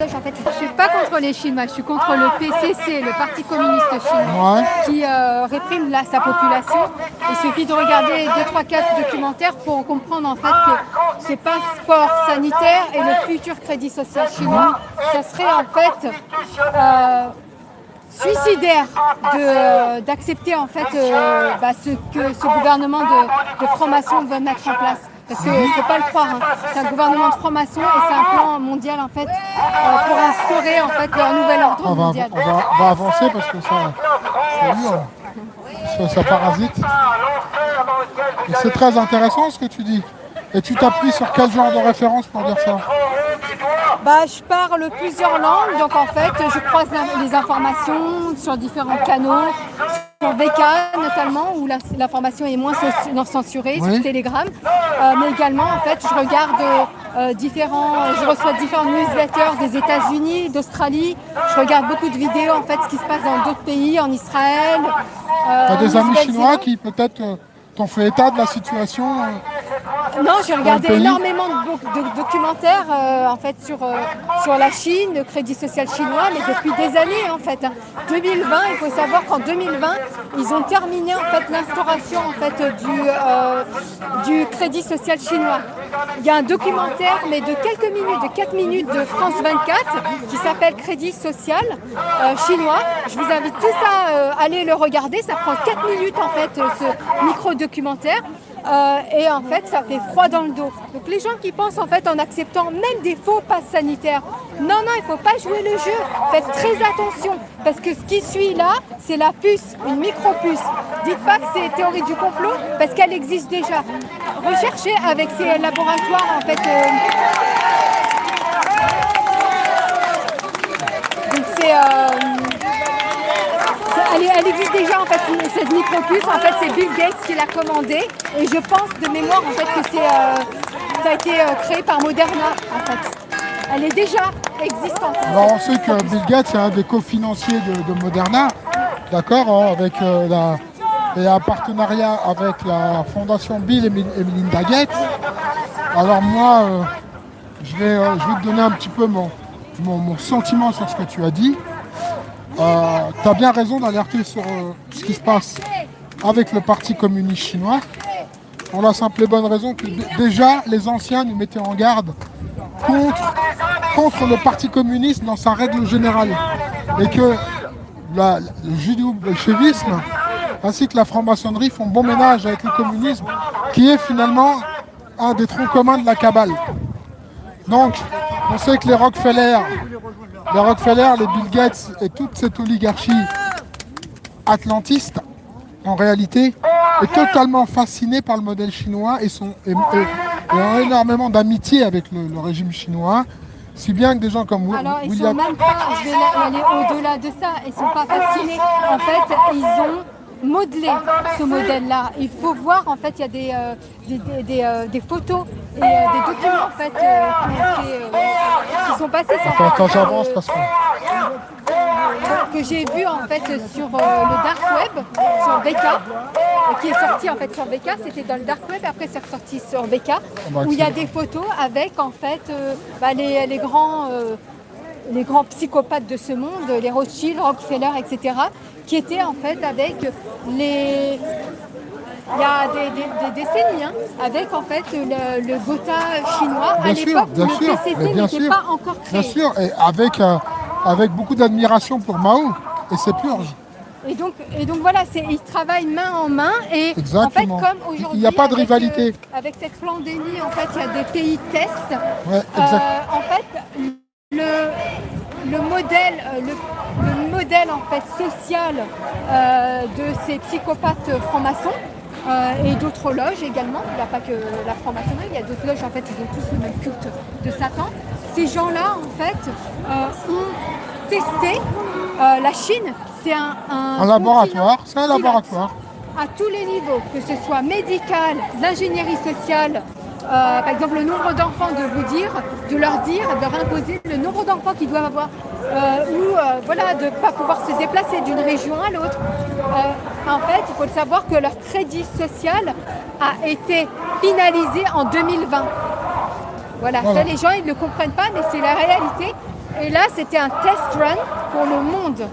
En fait, je ne suis pas contre les Chinois, je suis contre le PCC, le Parti communiste chinois, qui réprime sa population. Il suffit de regarder 2, 3, 4 documentaires pour comprendre en fait que ce passeport sanitaire et le futur crédit social chinois, ça serait en fait suicidaire d'accepter en fait ce que ce gouvernement de franc-maçon veut mettre en place. Parce qu'il ne faut pas le croire, hein. C'est un gouvernement de franc-maçon et c'est un plan mondial en fait pour instaurer en fait leur nouvel ordre mondial. On va avancer parce que ça dure, parce que ça parasite. Et c'est très intéressant ce que tu dis. Et tu t'appuies sur quel genre de référence pour dire ça? Je parle plusieurs langues, donc en fait je croise les informations sur différents canaux, sur VK notamment, où l'information est moins censurée, sur Telegram, mais également en fait je regarde je reçois différents newsletters des États-Unis, d'Australie, je regarde beaucoup de vidéos en fait ce qui se passe dans d'autres pays, en Israël. Tu as des amis chinois qui peut-être t'ont fait état de la situation Non, j'ai regardé énormément de documentaires en fait sur la Chine, le crédit social chinois, mais depuis des années en fait. 2020, il faut savoir qu'en 2020, ils ont terminé en fait l'instauration en fait du crédit social chinois. Il y a un documentaire, mais de quelques minutes, de 4 minutes de France 24, qui s'appelle Crédit social chinois. Je vous invite tous à aller le regarder. Ça prend 4 minutes en fait, ce micro-documentaire. Et en fait, ça fait froid dans le dos. Donc les gens qui pensent en fait en acceptant même des faux passes sanitaires, non, il ne faut pas jouer le jeu. Faites très attention, parce que ce qui suit là, c'est la puce, une micro-puce. Dites pas que c'est théorie du complot, parce qu'elle existe déjà. Recherchez avec ces laboratoires en fait. Donc c'est elle existe déjà en fait, cette micro-puce, en fait c'est Bill Gates qui l'a commandée et je pense de mémoire en fait que ça a été créé par Moderna en fait. Elle est déjà existante. Alors on sait que Bill Gates est un des cofinanciers de Moderna, d'accord, avec et un partenariat avec la fondation Bill et Melinda Gates. Alors moi, je vais te donner un petit peu mon sentiment sur ce que tu as dit. Tu as bien raison d'alerter sur ce qui se passe avec le Parti communiste chinois, pour la simple et bonne raison que déjà les anciens nous mettaient en garde contre le Parti communiste dans sa règle générale, et que le judéo-bolchevisme ainsi que la franc-maçonnerie font bon ménage avec le communisme, qui est finalement un des troncs communs de la cabale. Donc on sait que les Rockefeller, les Bill Gates et toute cette oligarchie atlantiste, en réalité, est totalement fascinée par le modèle chinois et ont énormément d'amitié avec le régime chinois, si bien que des gens comme Alors, ils William... sont même pas, je vais aller au-delà de ça, ils ne sont pas fascinés. En fait, ils ont modelé ce modèle-là. Il faut voir, en fait, il y a des photos et des documents en fait, qui sont passés Attends, j'avance parce que j'ai vu en fait sur le dark web, sur VK, qui est sorti en fait sur VK, c'était dans le dark web, après c'est ressorti sur VK, où il y a des photos avec en fait les grands psychopathes de ce monde, les Rothschild, Rockefeller, etc., qui étaient en fait avec les... Il y a des décennies, avec en fait le Gotha chinois. Bien à l'époque, sûr, le PCC n'était pas encore créé. Bien sûr, et avec beaucoup d'admiration pour Mao et ses purges. Et donc voilà, ils travaillent main en main et exactement. En fait comme aujourd'hui, il n'y a pas de rivalité. Avec cette pandémie, en fait, il y a des pays tests. Ouais, exact. En fait, le modèle en fait social de ces psychopathes francs-maçons. Et d'autres loges également, il n'y a pas que la franc-maçonnerie, il y a d'autres loges, en fait, ils ont tous le même culte de Satan. Ces gens-là, en fait, ont testé la Chine, c'est un laboratoire, c'est un laboratoire. À tous les niveaux, que ce soit médical, l'ingénierie sociale, par exemple le nombre d'enfants, de leur imposer le nombre d'enfants qu'ils doivent avoir, de ne pas pouvoir se déplacer d'une région à l'autre. En fait, il faut le savoir que leur crédit social a été finalisé en 2020. Voilà. Ça les gens ils ne le comprennent pas, mais c'est la réalité. Et là, c'était un test run pour le monde.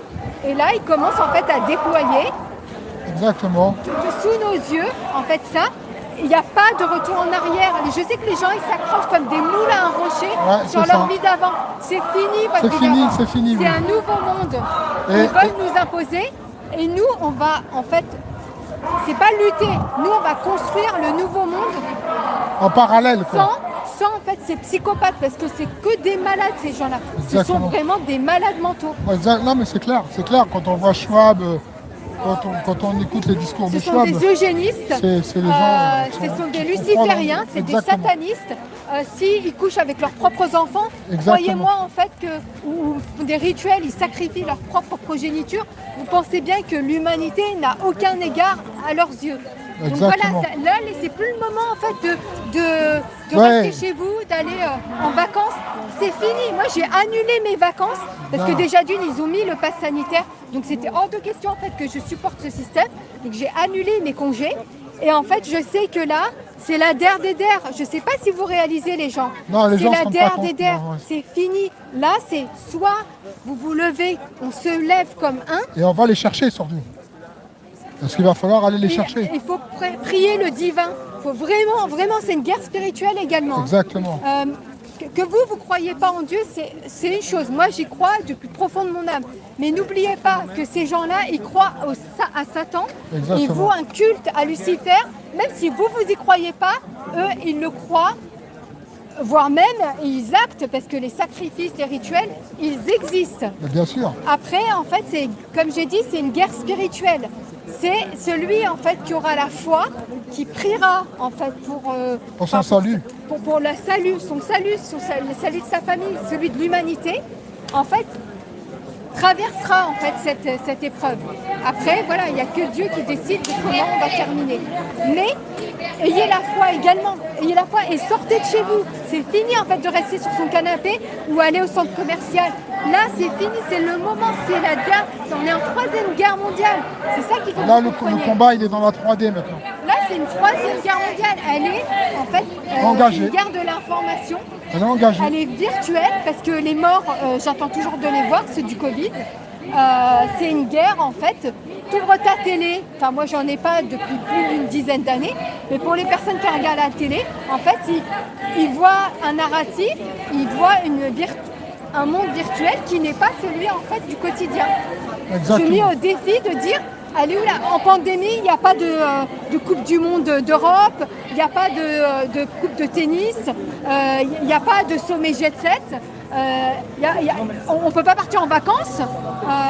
Et là, il commence en fait à déployer Exactement. sous nos yeux, en fait, ça. Il n'y a pas de retour en arrière. Je sais que les gens, ils s'accrochent comme des moules à un rocher sur leur vie d'avant. C'est fini, votre vie d'avant. C'est fini. C'est un nouveau monde. Ils veulent nous imposer. Et nous, on va, en fait, c'est pas lutter. Nous, on va construire le nouveau monde En parallèle, quoi. sans en fait, ces psychopathes, parce que c'est que des malades, ces gens-là. Ce sont vraiment des malades mentaux. Non, mais c'est clair. Quand on voit Schwab, quand on écoute les discours de Schwab. Ce sont des eugénistes, c'est les gens ce sont des lucifériens, c'est des satanistes. S'ils couchent avec leurs propres enfants, croyez-moi en fait que ou des rituels, ils sacrifient leur propre progéniture. Vous pensez bien que l'humanité n'a aucun égard à leurs yeux. Donc voilà, là, c'est plus le moment en fait de rester chez vous, d'aller en vacances. C'est fini. Moi, j'ai annulé mes vacances parce que déjà d'une, ils ont mis le pass sanitaire. Donc c'était hors de question en fait que je supporte ce système. Donc j'ai annulé mes congés. Et en fait, je sais que là, c'est la der des der. Je ne sais pas si vous réalisez les gens. C'est la der des der. C'est fini. Là, c'est soit vous vous levez, on se lève comme un. Et on va les chercher surtout. Parce qu'il va falloir aller les chercher. Il faut prier le divin. Il faut vraiment, c'est une guerre spirituelle également. Exactement. Que vous croyez pas en Dieu, c'est une chose. Moi, j'y crois du plus profond de mon âme. Mais n'oubliez pas que ces gens-là, ils croient à Satan. Exactement. Ils vouent un culte à Lucifer. Même si vous y croyez pas, eux, ils le croient. Voire même, ils actent, parce que les sacrifices, les rituels, ils existent. Mais bien sûr. Après, en fait, c'est comme j'ai dit, c'est une guerre spirituelle. C'est celui en fait qui aura la foi, qui priera en fait pour son salut, pour le salut, le salut de sa famille, celui de l'humanité. En fait, traversera en fait cette épreuve. Après, voilà, il n'y a que Dieu qui décide de comment on va terminer. Mais ayez la foi également. Ayez la foi et sortez de chez vous. C'est fini en fait de rester sur son canapé ou aller au centre commercial. Là, c'est fini, c'est le moment, c'est la guerre. On est en 3e guerre mondiale. C'est ça qu'il faut que vous compreniez. Le combat, il est dans la 3D maintenant. Là, c'est une 3e guerre mondiale. Elle est en fait engagée. Une guerre de l'information. Elle est engagée. Elle est virtuelle parce que les morts, j'attends toujours de les voir, c'est du Covid. C'est une guerre en fait. Tu ouvres ta télé, enfin moi j'en ai pas depuis plus d'une dizaine d'années, mais pour les personnes qui regardent la télé, en fait ils voient un narratif, ils voient un monde virtuel qui n'est pas celui en fait du quotidien. Exactement. Je mets au défi de dire, allez où là, en pandémie, il n'y a pas de Coupe du Monde d'Europe, il n'y a pas de Coupe de tennis, il n'y a pas de sommet jet set. On ne peut pas partir en vacances,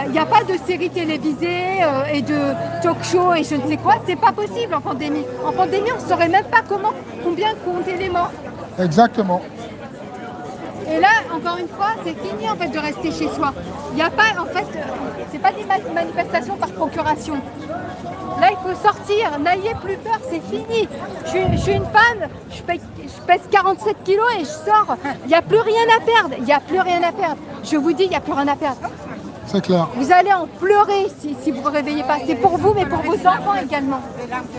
il n'y a pas de séries télévisées et de talk show et je ne sais quoi, c'est pas possible en pandémie. En pandémie, on ne saurait même pas combien compter les morts. Exactement. Et là, encore une fois, c'est fini en fait de rester chez soi. Il n'y a pas, en fait, c'est pas des manifestations par procuration. Là, il faut sortir, n'ayez plus peur, c'est fini. Je suis une femme, je pèse 47 kilos et je sors. Il n'y a plus rien à perdre, il n'y a plus rien à perdre. Je vous dis, il n'y a plus rien à perdre. C'est clair. Vous allez en pleurer si vous ne vous réveillez pas. C'est pour vous, mais pour vos enfants également.